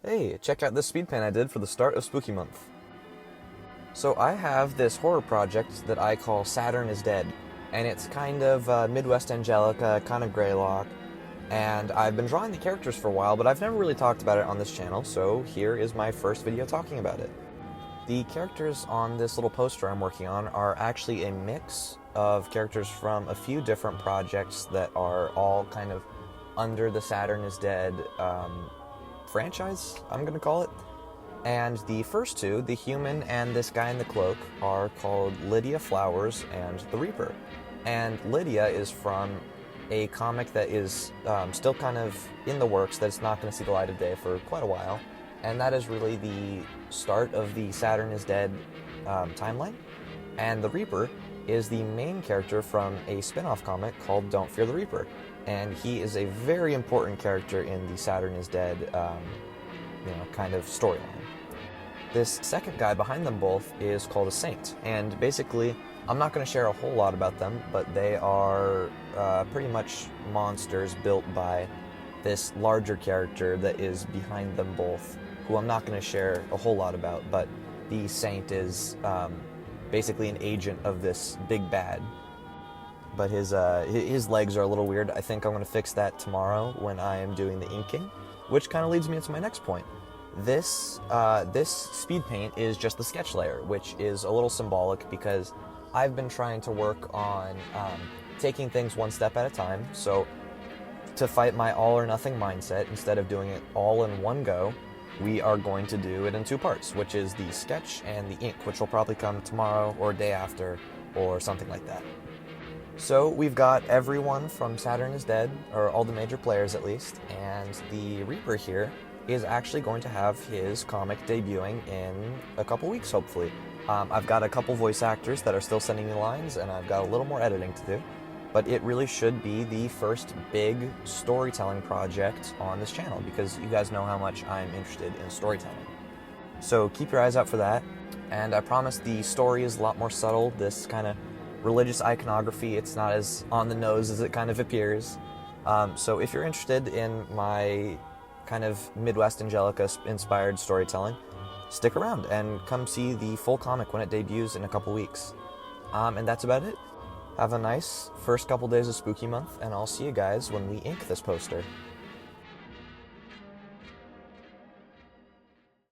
Hey, check out this speed paint I did for the start of Spooky Month. So I have this horror project that I call Saturn Is Dead, and it's kind of Midwest Angelica, kind of Greylock, and I've been drawing the characters for a while, but I've never really talked about it on this channel, so here is my first video talking about it. The characters on this little poster I'm working on are actually a mix of characters from a few different projects that are all kind of under the Saturn Is Dead franchise, I'm going to call it. And the first two, the human and this guy in the cloak, are called Lydia Flowers and the Reaper. And Lydia is from a comic that is still kind of in the works, that's not going to see the light of day for quite a while. And that is really the start of the Saturn Is Dead timeline. And the Reaper is the main character from a spin-off comic called Don't Fear the Reaper. And he is a very important character in the Saturn Is Dead, kind of storyline. This second guy behind them both is called a Saint, and basically, I'm not going to share a whole lot about them, but they are pretty much monsters built by this larger character that is behind them both, who I'm not going to share a whole lot about, but the Saint is basically an agent of this big bad. But his legs are a little weird. I think I'm going to fix that tomorrow when I am doing the inking, which kind of leads me into my next point. This speed paint is just the sketch layer, which is a little symbolic because I've been trying to work on taking things one step at a time. So to fight my all or nothing mindset, instead of doing it all in one go, we are going to do it in two parts, which is the sketch and the ink, which will probably come tomorrow or day after or something like that. So we've got everyone from Saturn Is Dead, or all the major players at least, and the Reaper here is actually going to have his comic debuting in a couple weeks, hopefully. I've got a couple voice actors that are still sending me lines, and I've got a little more editing to do, but it really should be the first big storytelling project on this channel, because you guys know how much I'm interested in storytelling. So keep your eyes out for that, and I promise the story is a lot more subtle. This kind of religious iconography, it's not as on the nose as it kind of appears. So if you're interested in my kind of Midwest Angelica inspired storytelling, stick around and come see the full comic when it debuts in a couple weeks. And that's about it. Have a nice first couple days of Spooky Month, and I'll see you guys when we ink this poster.